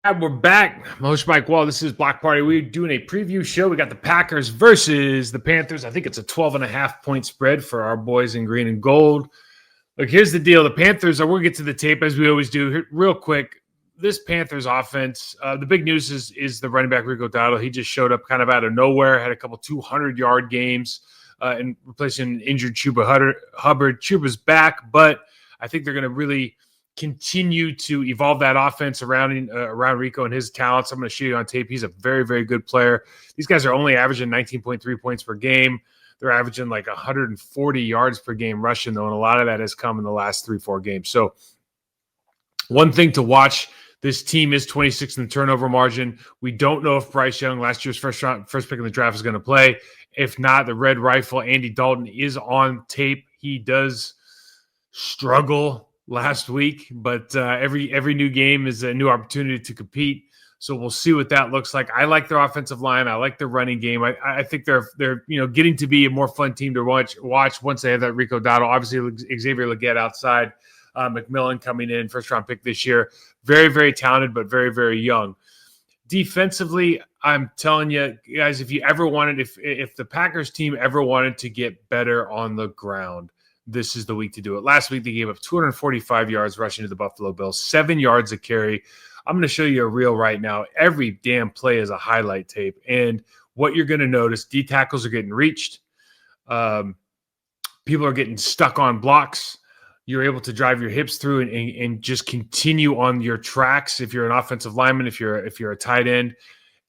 And we're back. I'm host Mike Wahle. This is Block Party. We're doing a preview show. We got the Packers versus the Panthers. I think it's a 12.5-point spread for our boys in green and gold. Look, here's the deal. The Panthers we'll get to the tape as we always do. Here, real quick, this Panthers offense, the big news is the running back Rico Dowdle. He just showed up kind of out of nowhere, had a couple 200-yard games and replacing an injured Chuba Hubbard. Chuba's back, but I think they're going to really continue to evolve that offense around Rico and his talents. I'm going to show you on tape. He's a very, very good player. These guys are only averaging 19.3 points per game. They're averaging like 140 yards per game rushing, though, and a lot of that has come in the last 3-4 games. So one thing to watch, this team is 26th in the turnover margin. We don't know if Bryce Young, last year's first pick in the draft, is going to play. If not, the Red Rifle, Andy Dalton, is on tape. He does struggle last week, but every new game is a new opportunity to compete. So we'll see what that looks like. I like their offensive line. I like their running game. I think they're getting to be a more fun team to watch once they have that Rico Dowdle. Obviously, Xavier Legette outside, McMillan coming in, first-round pick this year. Very, very talented, but very, very young. Defensively, I'm telling you guys, if the Packers team ever wanted to get better on the ground, this is the week to do it. Last week, they gave up 245 yards rushing to the Buffalo Bills, 7 yards a carry. I'm going to show you a reel right now. Every damn play is a highlight tape. And what you're going to notice, D tackles are getting reached. People are getting stuck on blocks. You're able to drive your hips through and just continue on your tracks if you're an offensive lineman, if you're a tight end.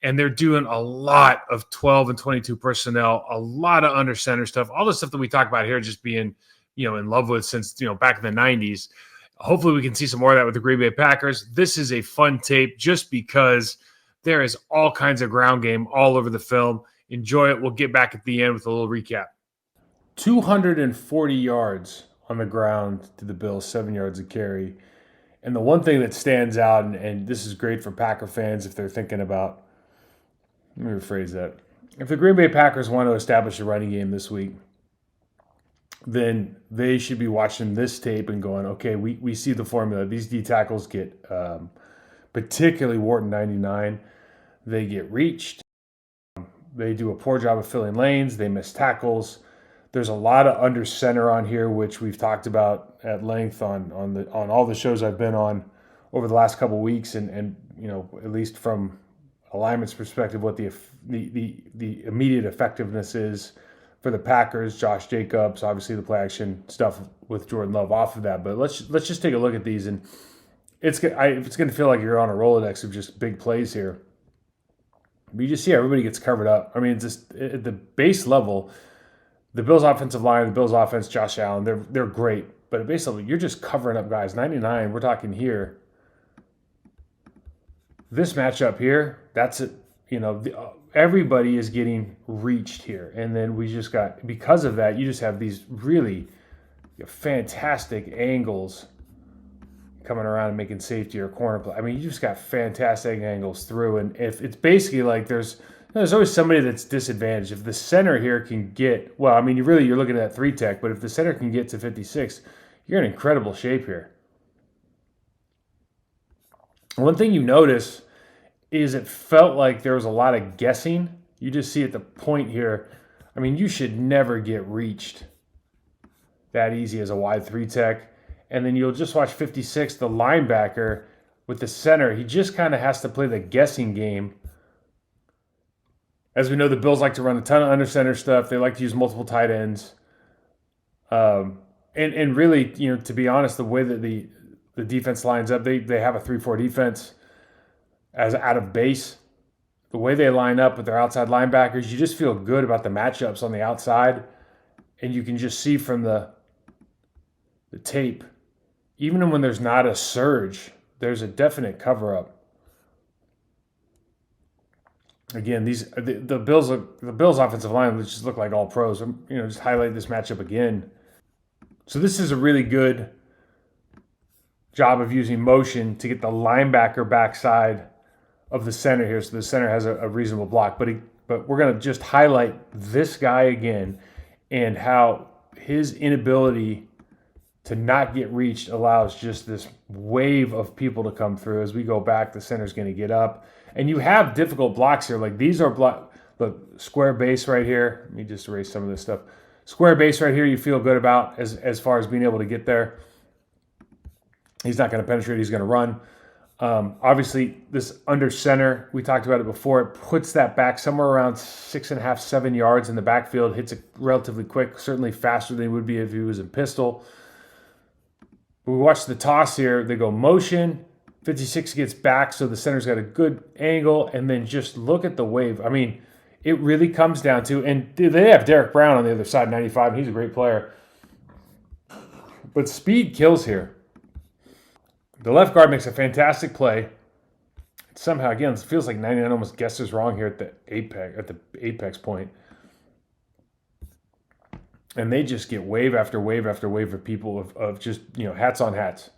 And they're doing a lot of 12 and 22 personnel, a lot of under center stuff, all the stuff that we talk about here just being in love with since, back in the 90s. Hopefully we can see some more of that with the Green Bay Packers. This is a fun tape just because there is all kinds of ground game all over the film. Enjoy it. We'll get back at the end with a little recap. 240 yards on the ground to the Bills, 7 yards a carry. And the one thing that stands out, and this is great for Packer fans if they're thinking about, let me rephrase that. If the Green Bay Packers want to establish a running game this week, then they should be watching this tape and going, okay, we see the formula. These D tackles get, particularly Wharton 99, they get reached. They do a poor job of filling lanes. They miss tackles. There's a lot of under center on here, which we've talked about at length on all the shows I've been on over the last couple of weeks, and at least from alignment's perspective, what the immediate effectiveness is for the Packers. Josh Jacobs, obviously the play action stuff with Jordan Love off of that. But let's just take a look at these, and it's going to feel like you're on a Rolodex of just big plays here. But you just see everybody gets covered up. I mean, just at the base level, the Bills' offensive line, the Bills' offense, Josh Allen, they're great. But at base level, you're just covering up guys. 99, we're talking here. This matchup here, that's it. Everybody is getting reached here. And then we just got, because of that, you just have these really fantastic angles coming around and making safety or corner play. I mean, you just got fantastic angles through. And if it's basically like there's always somebody that's disadvantaged. If the center here can get, well, I mean, you're looking at that 3-tech, but if the center can get to 56, you're in incredible shape here. One thing you notice is it felt like there was a lot of guessing. You just see at the point here, I mean, you should never get reached that easy as a wide 3-tech. And then you'll just watch 56, the linebacker with the center. He just kind of has to play the guessing game. As we know, the Bills like to run a ton of under center stuff. They like to use multiple tight ends. And really, to be honest, the way that the defense lines up, they have a 3-4 defense as out of base. The way they line up with their outside linebackers, you just feel good about the matchups on the outside. And you can just see from the tape, even when there's not a surge, there's a definite cover-up. Again, the Bills offensive line just look like all pros. Just highlight this matchup again. So this is a really good job of using motion to get the linebacker backside of the center here, so the center has a reasonable block. But we're going to just highlight this guy again and how his inability to not get reached allows just this wave of people to come through. As we go back, the center's going to get up. And you have difficult blocks here. Like these are look, square base right here. Let me just erase some of this stuff. Square base right here you feel good about as far as being able to get there. He's not going to penetrate. He's going to run. Obviously, this under center, we talked about it before, it puts that back somewhere around 6.5, 7 yards in the backfield, hits it relatively quick, certainly faster than it would be if he was in pistol. We watch the toss here. They go motion. 56 gets back, so the center's got a good angle, and then just look at the wave. I mean, it really comes down to, and they have Derek Brown on the other side, 95, and he's a great player. But speed kills here. The left guard makes a fantastic play. Somehow, again, it feels like 99 almost guesses wrong here at the apex point. And they just get wave after wave after wave of people of just, hats on hats.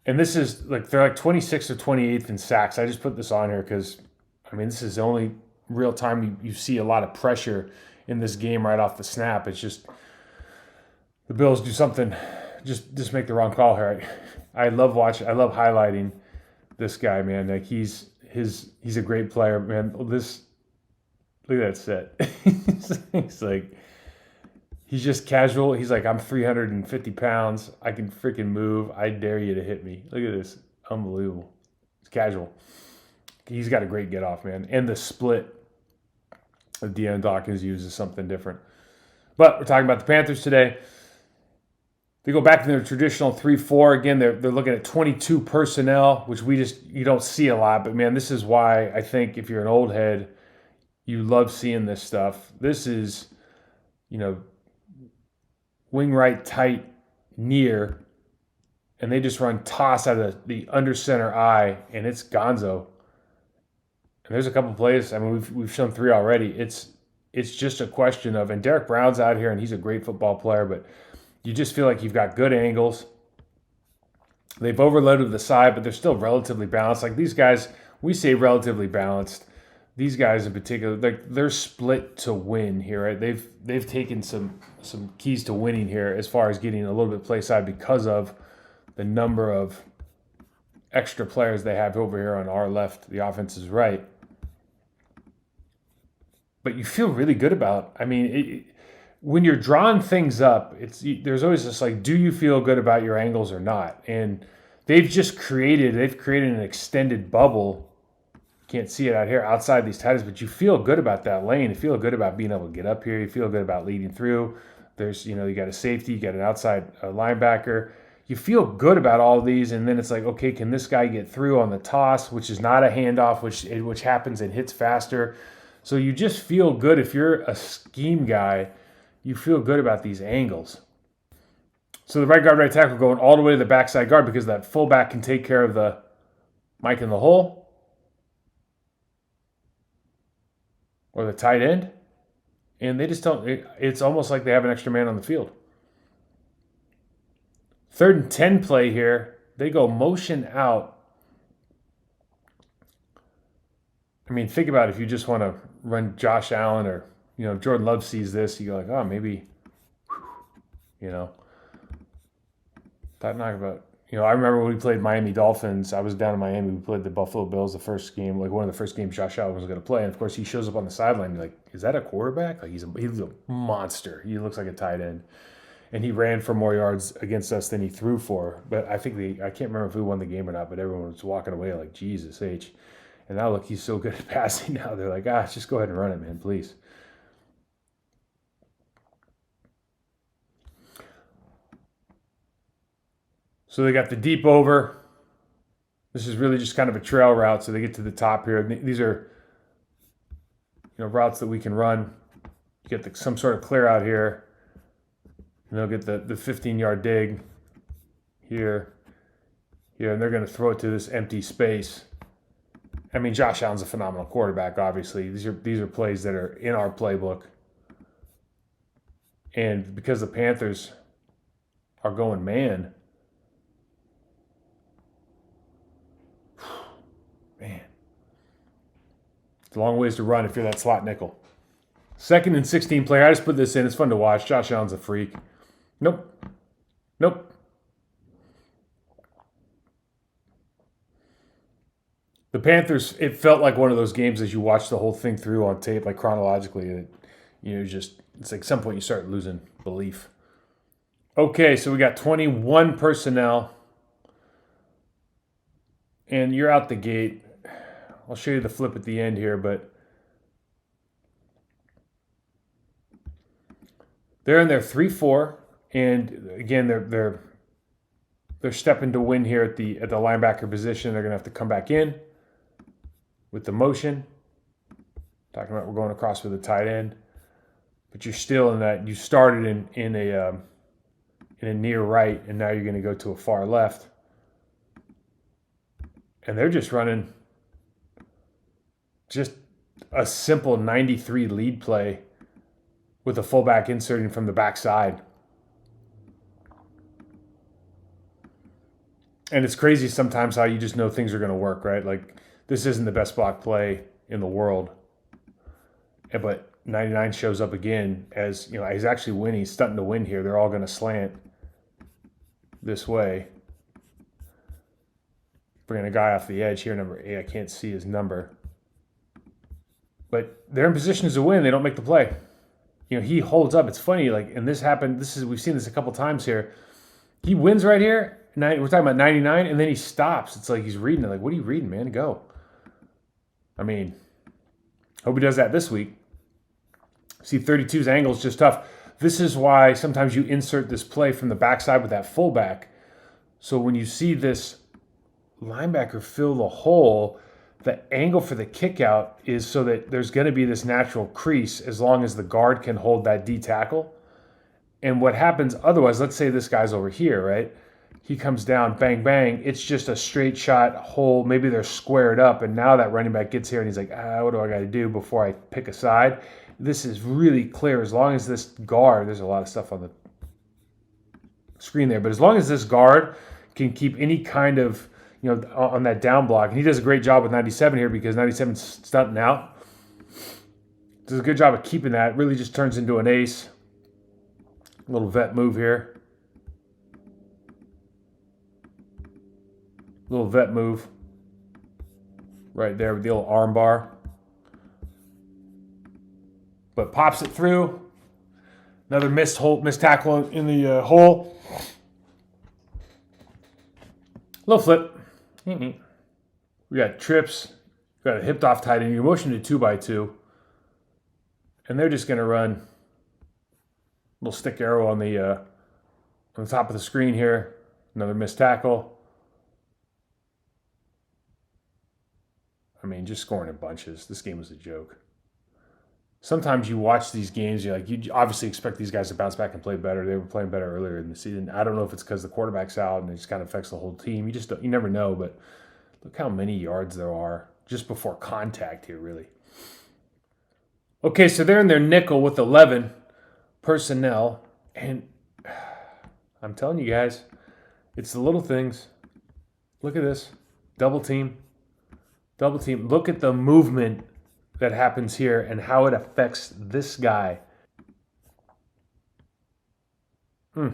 And this is they're like 26th or 28th in sacks. I just put this on here because, this is the only real time you see a lot of pressure in this game right off the snap. It's just the Bills do something, just make the wrong call here. I love highlighting this guy, man. Like he's a great player, man. Look at that set. He's just casual. He's like, I'm 350 pounds. I can freaking move. I dare you to hit me. Look at this. Unbelievable. It's casual. He's got a great get off, man. And the split that Deion Dawkins uses something different. But we're talking about the Panthers today. They go back to their traditional 3-4. Again, they're looking at 22 personnel, which you don't see a lot. But, man, this is why I think if you're an old head, you love seeing this stuff. This is, wing right tight near, and they just run toss out of the under center eye, and it's gonzo. And there's a couple plays. We've shown 3 already. It's just a question of, and Derek Brown's out here, and he's a great football player, but you just feel like you've got good angles. They've overloaded the side, but they're still relatively balanced. Like these guys, we say relatively balanced. These guys in particular, they're split to win here, right? They've taken some keys to winning here as far as getting a little bit play side because of the number of extra players they have over here on our left. The offense is right. But you feel really good about, when you're drawing things up, there's always this do you feel good about your angles or not? And they've created an extended bubble. Can't see it out here outside these titles, but you feel good about that lane. You feel good about being able to get up here. You feel good about leading through. There's, you got a safety, you got an outside linebacker. You feel good about all of these, and then it's like, okay, can this guy get through on the toss, which is not a handoff, which happens and hits faster. So you just feel good. If you're a scheme guy, you feel good about these angles. So the right guard, right tackle going all the way to the backside guard because that fullback can take care of the Mike in the hole. Or the tight end, and they just don't. It's almost like they have an extra man on the field. 3rd and 10 play here. They go motion out. Think about it, if you just want to run Josh Allen or, if Jordan Love sees this, you go like, oh, maybe, Thought not about. I remember when we played Miami Dolphins. I was down in Miami. We played the Buffalo Bills the first game, one of the first games Josh Allen was going to play. And, of course, he shows up on the sideline. You're like, is that a quarterback? He's a monster. He looks like a tight end. And he ran for more yards against us than he threw for. But I think I can't remember if we won the game or not, but everyone was walking away like, Jesus H. And now, look, he's so good at passing now. They're like, just go ahead and run it, man, please. So they got the deep over. This is really just kind of a trail route, so they get to the top here. These are, routes that we can run. You get some sort of clear out here. And they'll get the 15-yard dig here, and they're going to throw it to this empty space. Josh Allen's a phenomenal quarterback, obviously. These are plays that are in our playbook. And because the Panthers are going man, man, it's a long ways to run if you're that slot nickel. 2nd and 16 player. I just put this in. It's fun to watch. Josh Allen's a freak. Nope. Nope. The Panthers, it felt like one of those games as you watch the whole thing through on tape, like chronologically. It's like at some point you start losing belief. Okay, so we got 21 personnel. And you're out the gate. I'll show you the flip at the end here, but they're in their 3-4, and again they're stepping to win here at the linebacker position. They're gonna have to come back in with the motion. Talking about we're going across with the tight end, but you're still in that. You started in a near right, and now you're going to go to a far left, and they're just running just a simple 93 lead play with a fullback inserting from the backside. And it's crazy sometimes how you just know things are going to work, right? Like, this isn't the best block play in the world, but 99 shows up again as, he's actually winning. He's starting to win here. They're all going to slant this way. Bringing a guy off the edge here, number 8. I can't see his number. But they're in positions to win. They don't make the play. He holds up. It's funny, and this happened. We've seen this a couple times here. He wins right here. We're talking about 99, and then he stops. It's like he's reading it. Like, what are you reading, man? Go. I mean, hope he does that this week. See, 32's angle is just tough. This is why sometimes you insert this play from the backside with that fullback. So when you see this linebacker fill the hole, the angle for the kick out is so that there's going to be this natural crease as long as the guard can hold that D tackle. And what happens otherwise, let's say this guy's over here, right? He comes down, bang, bang. It's just a straight shot hole. Maybe they're squared up, and now that running back gets here and he's like, what do I got to do before I pick a side? This is really clear. As long as this guard, there's a lot of stuff on the screen there, but as long as this guard can keep any kind of, on that down block, and he does a great job with 97 here because 97's stunting out. Does a good job of keeping that. Really just turns into an ace. A little vet move here. Little vet move right there with the old arm bar. But pops it through. Another missed tackle in the hole. Little flip. We got trips. We got a hipped off tight end. You're motioning to 2x2. And they're just going to run a little stick arrow on the top of the screen here. Another missed tackle. I mean, just scoring in bunches. This game was a joke. Sometimes you watch these games, you obviously expect these guys to bounce back and play better. They were playing better earlier in the season. I don't know if it's because the quarterback's out and it just kind of affects the whole team. You never know, but look how many yards there are just before contact here, really. Okay, so they're in their nickel with 11 personnel, and I'm telling you guys, it's the little things. Look at this. Double team. Look at the movement that happens here and how it affects this guy. Look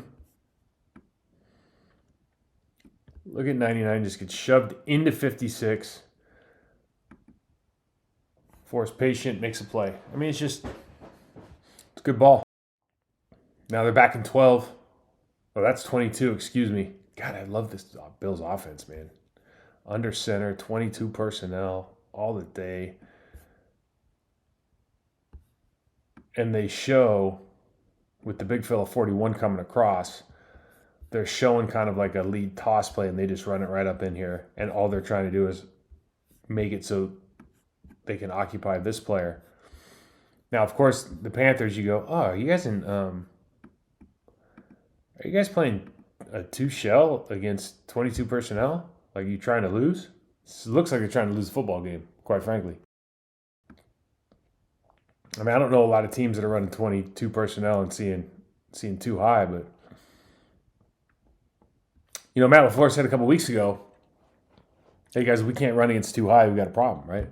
at 99 just gets shoved into 56. Force patient, makes a play. I mean, it's a good ball. Now they're back in 12. Oh, that's 22, excuse me. God, I love this Bills offense, man. Under center, 22 personnel, all the day. And they show, with the big fella 41 coming across, they're showing kind of like a lead toss play, and they just run it right up in here. And all they're trying to do is make it so they can occupy this player. Now, of course, the Panthers, you go, are you guys playing a 2-shell against 22 personnel? Like, you trying to lose? It looks like you're trying to lose a football game, quite frankly. I mean, I don't know a lot of teams that are running 22 personnel and seeing too high, but Matt LaFleur said a couple weeks ago, hey guys, we can't run against too high, we got a problem, right?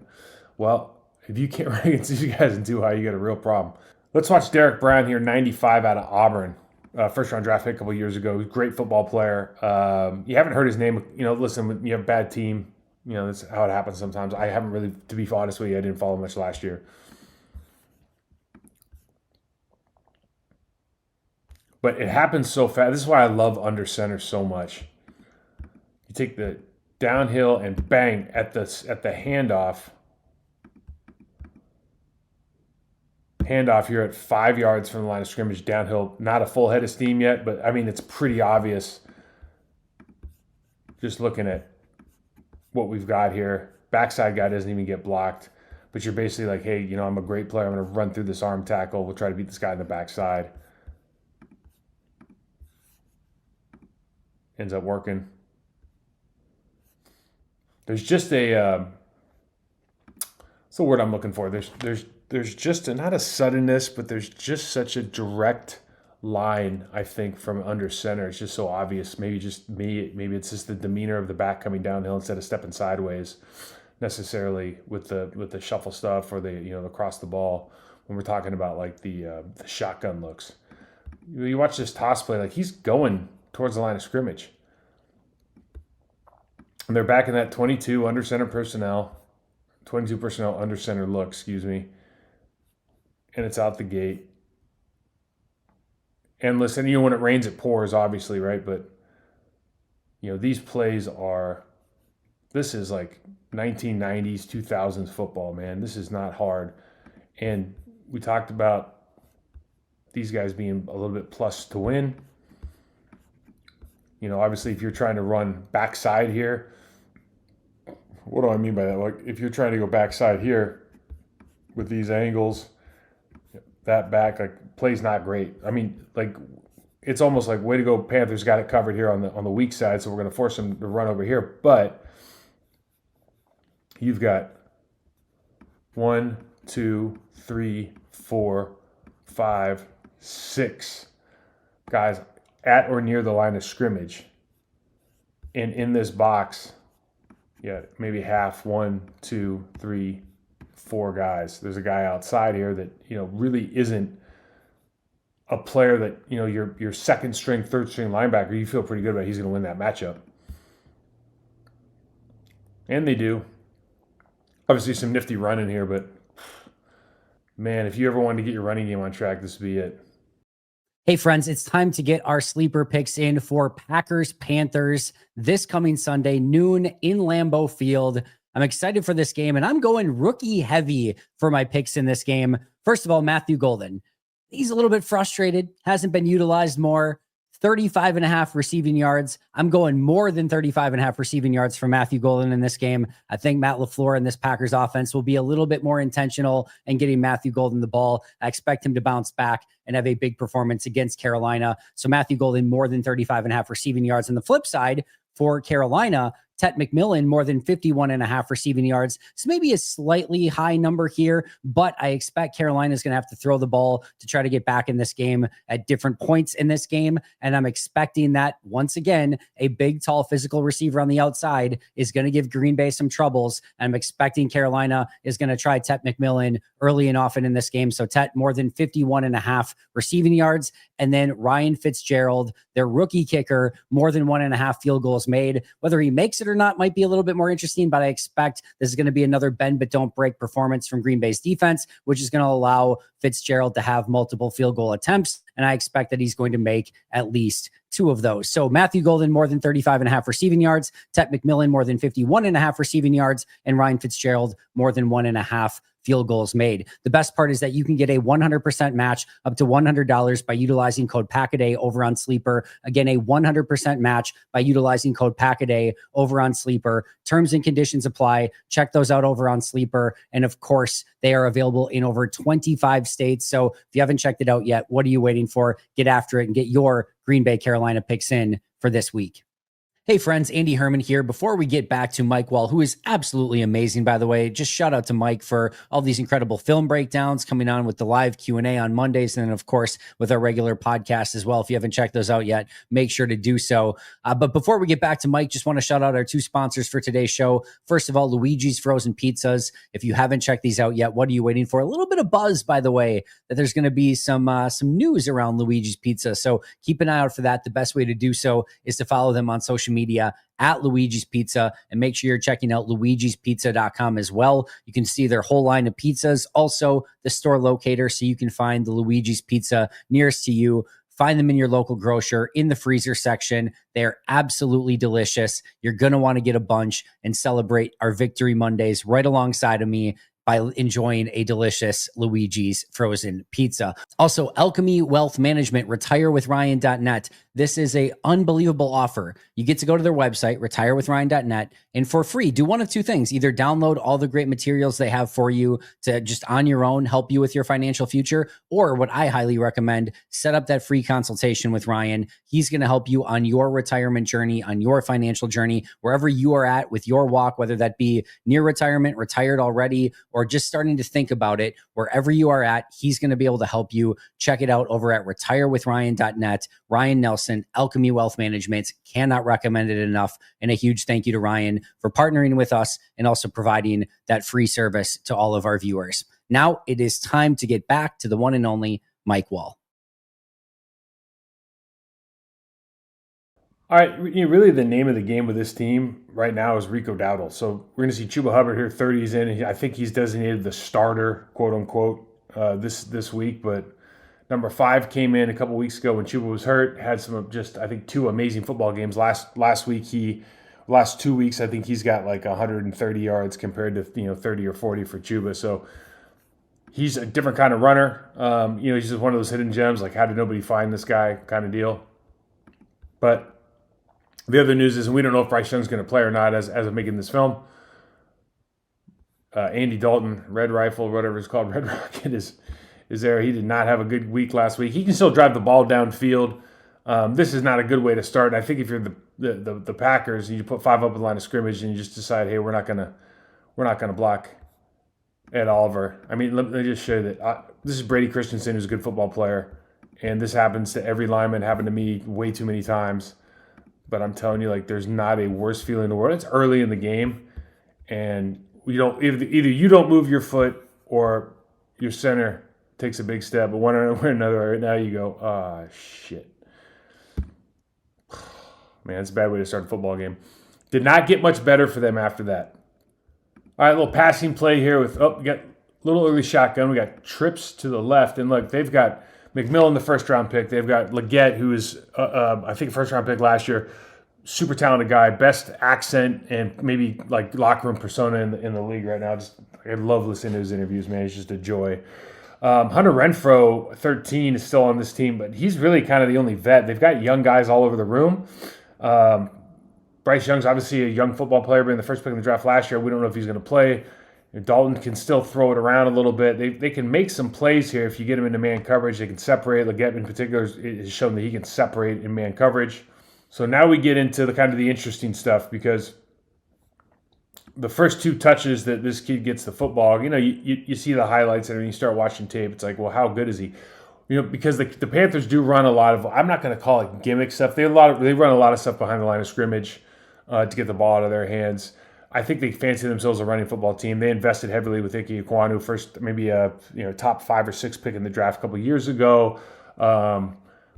Well, If you can't run against these guys in too high, you got a real problem. Let's watch Derek Brown here, 95 out of Auburn. First round draft pick a couple years ago. Great football player. You haven't heard his name. Listen, when you have a bad team, that's how it happens sometimes. I haven't really, to be honest with you, I didn't follow much last year. But it happens so fast. This is why I love under center so much. You take the downhill and bang at the handoff. Handoff here at 5 yards from the line of scrimmage downhill. Not a full head of steam yet, but I mean, it's pretty obvious just looking at what we've got here. Backside guy doesn't even get blocked, but you're basically like, hey, I'm a great player. I'm going to run through this arm tackle. We'll try to beat this guy in the backside. Ends up working. There's just what's the word I'm looking for? There's just not a suddenness, but there's just such a direct line, I think, from under center. It's just so obvious. Maybe it's just the demeanor of the back coming downhill instead of stepping sideways necessarily with the shuffle stuff or the across the ball when we're talking about like the shotgun looks. You watch this toss play, like he's going towards the line of scrimmage. And they're back in that 22 under center personnel, 22 personnel under center look, excuse me. And it's out the gate. And listen, when it rains, it pours, obviously, right? But, these plays this is like 1990s, 2000s football, man. This is not hard. And we talked about these guys being a little bit plus to win. Obviously, if you're trying to run backside here, what do I mean by that? Like, if you're trying to go backside here with these angles, that back, like, play's not great. I mean, like, it's almost like, way to go, Panthers got it covered here on the weak side, so we're going to force them to run over here. But you've got 1, 2, 3, 4, 5, 6 guys at or near the line of scrimmage. And in this box, maybe half, 1, 2, 3, 4 guys. There's a guy outside here that, really isn't a player that, your second string, third string linebacker, you feel pretty good about he's going to win that matchup. And they do. Obviously some nifty running here, but man, if you ever wanted to get your running game on track, this would be it. Hey friends, it's time to get our sleeper picks in for Packers-Panthers this coming Sunday, noon in Lambeau Field. I'm excited for this game, and I'm going rookie heavy for my picks in this game. First of all, Matthew Golden. He's a little bit frustrated, hasn't been utilized more. 35.5 receiving yards. I'm going more than 35.5 receiving yards for Matthew Golden in this game. I think Matt LaFleur and this Packers offense will be a little bit more intentional in getting Matthew Golden the ball. I expect him to bounce back and have a big performance against Carolina. So Matthew Golden, more than 35.5 receiving yards. On the flip side, for Carolina, Tet McMillan, more than 51.5 receiving yards. So maybe a slightly high number here, but I expect Carolina is going to have to throw the ball to try to get back in this game at different points in this game. And I'm expecting that, once again, a big, tall, physical receiver on the outside is going to give Green Bay some troubles. And I'm expecting Carolina is going to try Tet McMillan early and often in this game. So Tet, more than 51.5 receiving yards. And then Ryan Fitzgerald, their rookie kicker, more than 1.5 field goals made. Whether he makes it or not might be a little bit more interesting, but I expect this is going to be another bend but don't break performance from Green Bay's defense, which is going to allow Fitzgerald to have multiple field goal attempts. And I expect that he's going to make at least 2 of those. So Matthew Golden, more than 35.5 receiving yards, Tet McMillan, more than 51.5 receiving yards, and Ryan Fitzgerald, more than 1.5 field goals made. The best part is that you can get a 100% match up to $100 by utilizing code Packaday over on Sleeper. Again, a 100% match by utilizing code Packaday over on Sleeper. Terms and conditions apply. Check those out over on Sleeper. And of course, they are available in over 25 states. So if you haven't checked it out yet, what are you waiting for? Get after it and get your Green Bay Carolina picks in for this week. Hey friends, Andy Herman here. Before we get back to Mike Wahle, who is absolutely amazing, by the way, just shout out to Mike for all these incredible film breakdowns coming on with the live Q&A on Mondays. And then, of course, with our regular podcast as well. If you haven't checked those out yet, make sure to do so. But before we get back to Mike, just want to shout out our two sponsors for today's show. First of all, Luigi's Frozen Pizzas. If you haven't checked these out yet, what are you waiting for? A little bit of buzz, by the way, that there's going to be some news around Luigi's Pizza. So keep an eye out for that. The best way to do so is to follow them on social media at Luigi's Pizza, and make sure you're checking out luigispizza.com as well. You can see their whole line of pizzas, also the store locator, so you can find the Luigi's Pizza nearest to you. Find them in your local grocer in the freezer section. They're absolutely delicious. You're going to want to get a bunch and celebrate our Victory Mondays right alongside of me by enjoying a delicious Luigi's frozen pizza. Also, Alchemy Wealth Management, retirewithryan.net. This is an unbelievable offer. You get to go to their website, retirewithryan.net, and for free, do one of two things. Either download all the great materials they have for you to just on your own help you with your financial future, or what I highly recommend, set up that free consultation with Ryan. He's going to help you on your retirement journey, on your financial journey, wherever you are at with your walk, whether that be near retirement, retired already, or just starting to think about it. Wherever you are at, he's going to be able to help you. Check it out over at retirewithryan.net. Ryan Nelson, Alchemy Wealth Management. Cannot recommend it enough. And a huge thank you to Ryan for partnering with us and also providing that free service to all of our viewers. Now it is time to get back to the one and only Mike Wahle. All right, really the name of the game with this team right now is Rico Dowdle. So we're going to see Chuba Hubbard here, 30s in. And I think he's designated the starter, quote unquote, this week. But number 5 came in a couple weeks ago when Chuba was hurt. Had some just, I think, 2 amazing football games. Last 2 weeks, I think he's got like 130 yards compared to 30 or 40 for Chuba. So he's a different kind of runner. He's just one of those hidden gems. Like, how did nobody find this guy kind of deal? But the other news is, and we don't know if Bryce Young's going to play or not as of making this film. Andy Dalton, Red Rifle, whatever it's called, Red Rocket is there. He did not have a good week last week. He can still drive the ball downfield. This is not a good way to start. I think if you're the Packers, you put 5 up in the line of scrimmage and you just decide, hey, we're not gonna block Ed Oliver. I mean, let me just show you that this is Brady Christensen, who's a good football player, and this happens to every lineman. Happened to me way too many times. But I'm telling you, like, there's not a worse feeling in the world. It's early in the game, and you don't either you don't move your foot or your center takes a big step. But one or another, right now you go, shit. Man, it's a bad way to start a football game. Did not get much better for them after that. All right, a little passing play here with, we got a little early shotgun. We got trips to the left. And look, they've got McMillan, the first-round pick. They've got Leggett, who is, I think, a first-round pick last year. Super talented guy, best accent and maybe like locker room persona in the league right now. Just I love listening to his interviews, man. It's just a joy. Hunter Renfrow, 13, is still on this team, but he's really kind of the only vet. They've got young guys all over the room. Bryce Young's obviously a young football player, being the first pick in the draft last year. We don't know if he's going to play. Dalton can still throw it around a little bit. They can make some plays here if you get him into man coverage. They can separate. Leggett in particular has shown that he can separate in man coverage. So now we get into the kind of the interesting stuff, because the first 2 touches that this kid gets the football, you see the highlights and you start watching tape. It's like, well, how good is he? Because the Panthers do run a lot of, I'm not going to call it gimmick stuff. They run a lot of stuff behind the line of scrimmage to get the ball out of their hands. I think they fancy themselves a running football team. They invested heavily with Ike Ekwonu, first maybe a top 5 or 6 pick in the draft a couple years ago.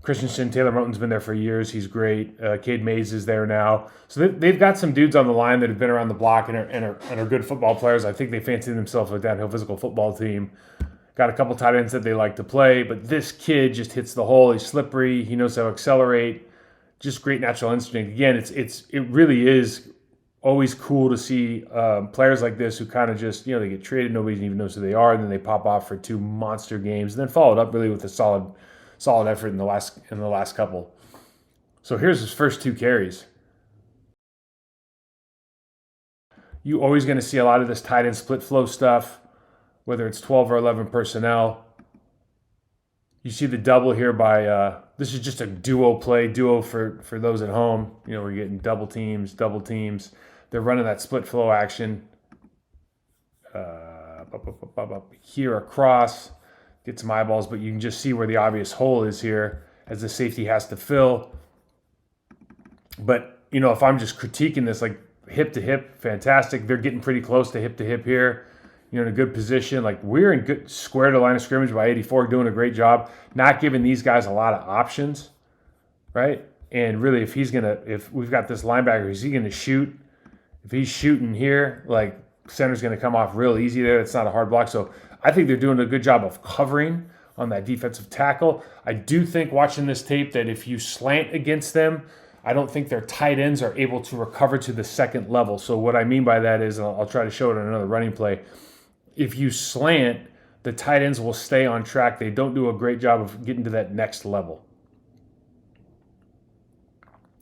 Christensen, Taylor Moton's been there for years. He's great. Cade Mays is there now. So they've got some dudes on the line that have been around the block and are good football players. I think they fancy themselves a downhill physical football team. Got a couple tight ends that they like to play, but this kid just hits the hole. He's slippery. He knows how to accelerate. Just great natural instinct. Again, it really is always cool to see players like this who kind of just, they get traded, nobody even knows who they are, and then they pop off for 2 monster games, and then followed up really with a solid effort in the last couple. So here's his first 2 carries. You're always going to see a lot of this tight end split flow stuff, whether it's 12 or 11 personnel. You see the double here by, this is just a duo play, duo for those at home. We're getting double teams. They're running that split flow action. Here across, get some eyeballs, but you can just see where the obvious hole is here as the safety has to fill. But, if I'm just critiquing this, like hip to hip, fantastic. They're getting pretty close to hip here. In a good position. Like we're in good square to line of scrimmage by 84, doing a great job, not giving these guys a lot of options, right? And really, if we've got this linebacker, is he going to shoot? If he's shooting here, like center's going to come off real easy there. It's not a hard block. So I think they're doing a good job of covering on that defensive tackle. I do think watching this tape that if you slant against them, I don't think their tight ends are able to recover to the second level. So what I mean by that is, I'll try to show it in another running play. If you slant, the tight ends will stay on track. They don't do a great job of getting to that next level.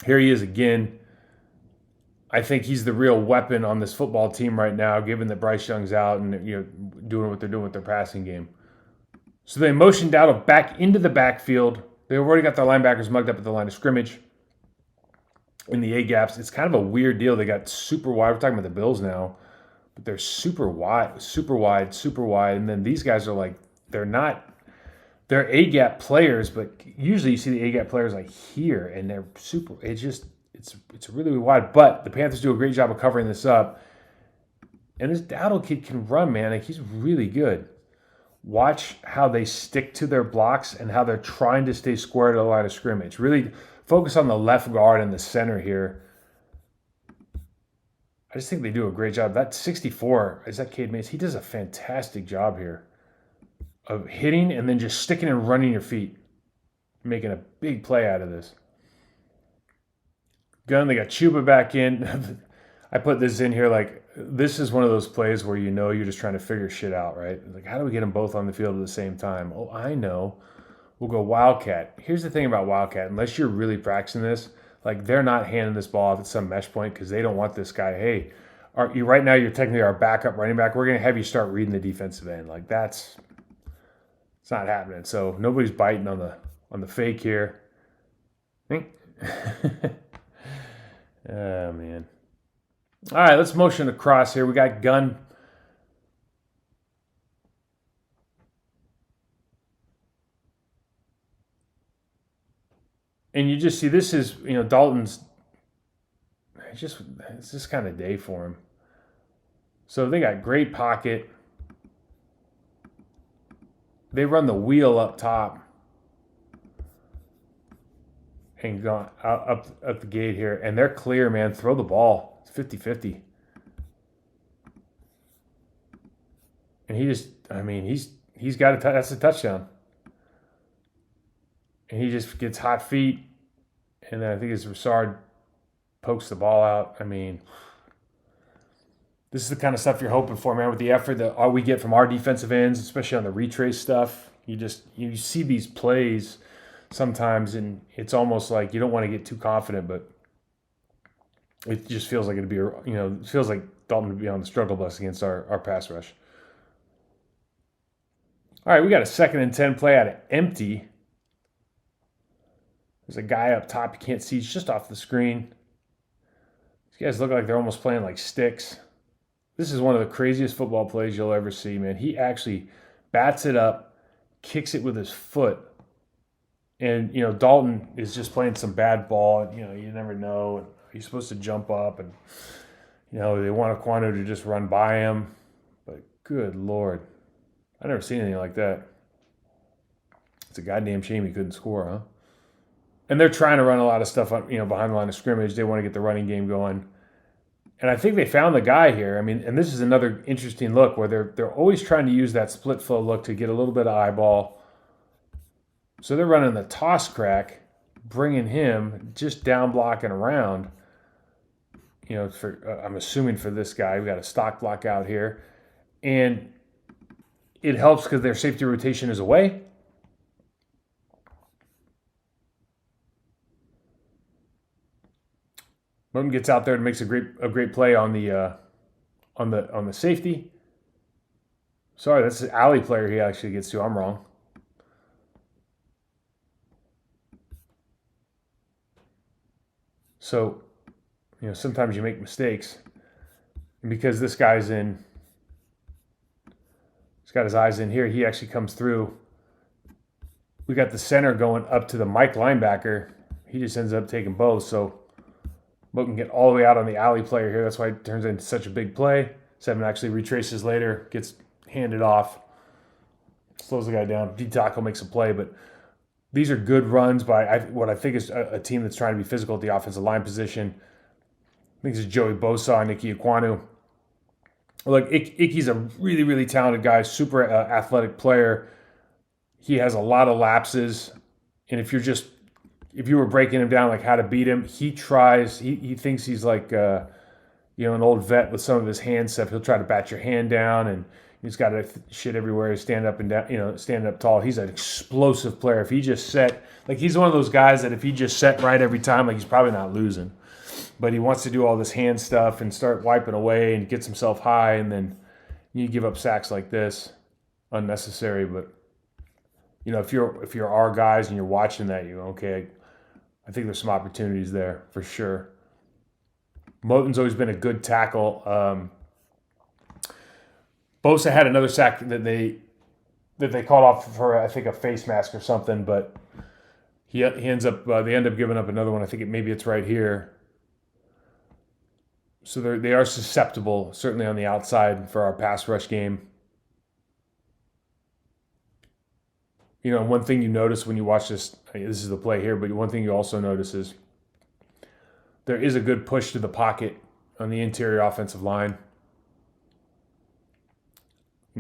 Here he is again. I think he's the real weapon on this football team right now, given that Bryce Young's out and doing what they're doing with their passing game. So they motion Dowdle back into the backfield. They've already got their linebackers mugged up at the line of scrimmage in the A gaps. It's kind of a weird deal. They got super wide. We're talking about the Bills now. But they're super wide. And then these guys are like, they're A-gap players, but usually you see the A-gap players like here, and they're super, it's really wide. But the Panthers do a great job of covering this up. And this Dowdle kid can run, man. Like, he's really good. Watch how they stick to their blocks and how they're trying to stay square to the line of scrimmage. Really focus on the left guard and the center here. I just think they do a great job. That 64, is that Cade Mays? He does a fantastic job here of hitting and then just sticking and running your feet, making a big play out of this. Gun, they got Chuba back in. I put this in here like, this is one of those plays where you're just trying to figure shit out, right? Like, how do we get them both on the field at the same time? Oh, I know. We'll go Wildcat. Here's the thing about Wildcat. Unless you're really practicing this, like, they're not handing this ball off at some mesh point because they don't want this guy. Hey, right now you're technically our backup running back. We're going to have you start reading the defensive end. Like, it's not happening. So nobody's biting on the fake here. Oh, man. All right, let's motion across here. We got Gun. And you just see this is, Dalton's, it's just kind of day for him. So they got great pocket. They run the wheel up top and go up the gate here. And they're clear, man. Throw the ball. It's 50-50. And he's got that's a touchdown. And he just gets hot feet. And then I think as Broussard pokes the ball out. This is the kind of stuff you're hoping for, man, with the effort that we get from our defensive ends, especially on the retrace stuff. You see these plays sometimes, and it's almost like you don't want to get too confident, but it just feels like it feels like Dalton would be on the struggle bus against our pass rush. All right, we got a 2nd and 10 play out of empty. There's a guy up top you can't see. He's just off the screen. These guys look like they're almost playing like sticks. This is one of the craziest football plays you'll ever see, man. He actually bats it up, kicks it with his foot. And, Dalton is just playing some bad ball. You never know. He's supposed to jump up, and, they want Aquano to just run by him. But good Lord. I've never seen anything like that. It's a goddamn shame he couldn't score, huh? And they're trying to run a lot of stuff behind the line of scrimmage. They want to get the running game going. And I think they found the guy here. And this is another interesting look where they're always trying to use that split flow look to get a little bit of eyeball. So they're running the toss crack, bringing him just down block and around. I'm assuming for this guy, we got a stock block out here. And it helps because their safety rotation is away. Moten gets out there and makes a great play on the safety. Sorry, that's the alley player he actually gets to. I'm wrong. So, sometimes you make mistakes. And because this guy's he's got his eyes in here, he actually comes through. We got the center going up to the Mike linebacker. He just ends up taking both. So Mo can get all the way out on the alley player here. That's why it turns into such a big play. 7 actually retraces later, gets handed off, slows the guy down. D tackle makes a play, but these are good runs by what I think is a team that's trying to be physical at the offensive line position. I think this is Joey Bosa and Ike Ekwonu. Look, Ike's a really, really talented guy, super athletic player. He has a lot of lapses, and if you were breaking him down like how to beat him, he tries. He thinks he's like an old vet with some of his hand stuff. He'll try to bat your hand down, and he's got shit everywhere. He stand up and down, stand up tall. He's an explosive player. If he just set, like he's one of those guys that if he just set right every time, like he's probably not losing. But he wants to do all this hand stuff and start wiping away and gets himself high, and then you give up sacks like this, unnecessary. But if you're our guys and you're watching that, you go, okay, I think there's some opportunities there for sure. Moton's always been a good tackle. Bosa had another sack that they called off for I think a face mask or something, but he ends up they end up giving up another one. I think maybe it's right here. So they are susceptible, certainly on the outside for our pass rush game. One thing you notice when you watch this is the play here, but one thing you also notice is there is a good push to the pocket on the interior offensive line.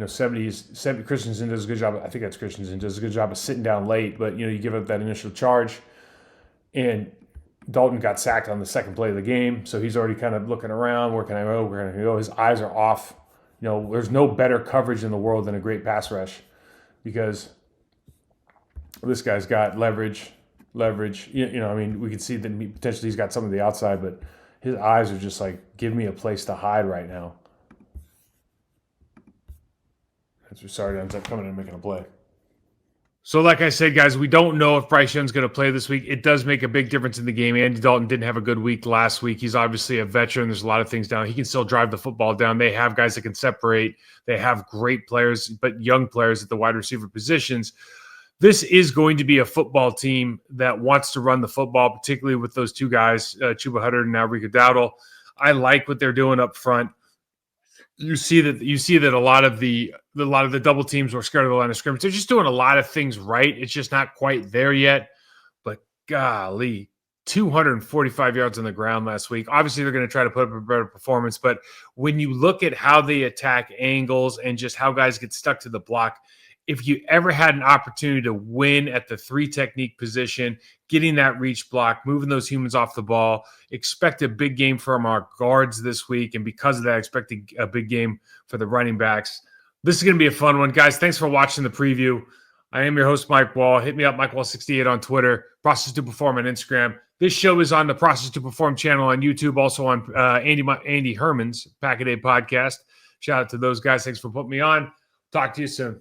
70 Christensen does a good job. I think that's Christensen does a good job of sitting down late, but you give up that initial charge, and Dalton got sacked on the second play of the game, so he's already kind of looking around. Where can I go? Where can I go? His eyes are off. There's no better coverage in the world than a great pass rush, because this guy's got leverage. We can see that potentially he's got some of the outside, but his eyes are just like, give me a place to hide right now. Sorry, ends up coming in and making a play. So like I said, guys, we don't know if Bryce Young's going to play this week. It does make a big difference in the game. Andy Dalton didn't have a good week last week. He's obviously a veteran. There's a lot of things down. He can still drive the football down. They have guys that can separate. They have great players, but young players at the wide receiver positions. This is going to be a football team that wants to run the football, particularly with those two guys, Chuba Hubbard and now Rico Dowdle. I like what they're doing up front. You see that a lot of the double teams were scared of the line of scrimmage. They're just doing a lot of things right. It's just not quite there yet. But golly, 245 yards on the ground last week. Obviously, they're going to try to put up a better performance. But when you look at how they attack angles and just how guys get stuck to the block, if you ever had an opportunity to win at the 3 technique position, getting that reach block, moving those humans off the ball, expect a big game from our guards this week. And because of that, expect a big game for the running backs. This is going to be a fun one. Guys, thanks for watching the preview. I am your host, Mike Wahle. Hit me up, Mike Wahle68 on Twitter, Process to Perform on Instagram. This show is on the Process to Perform channel on YouTube, also on Andy Herman's Pack-A-Day podcast. Shout out to those guys. Thanks for putting me on. Talk to you soon.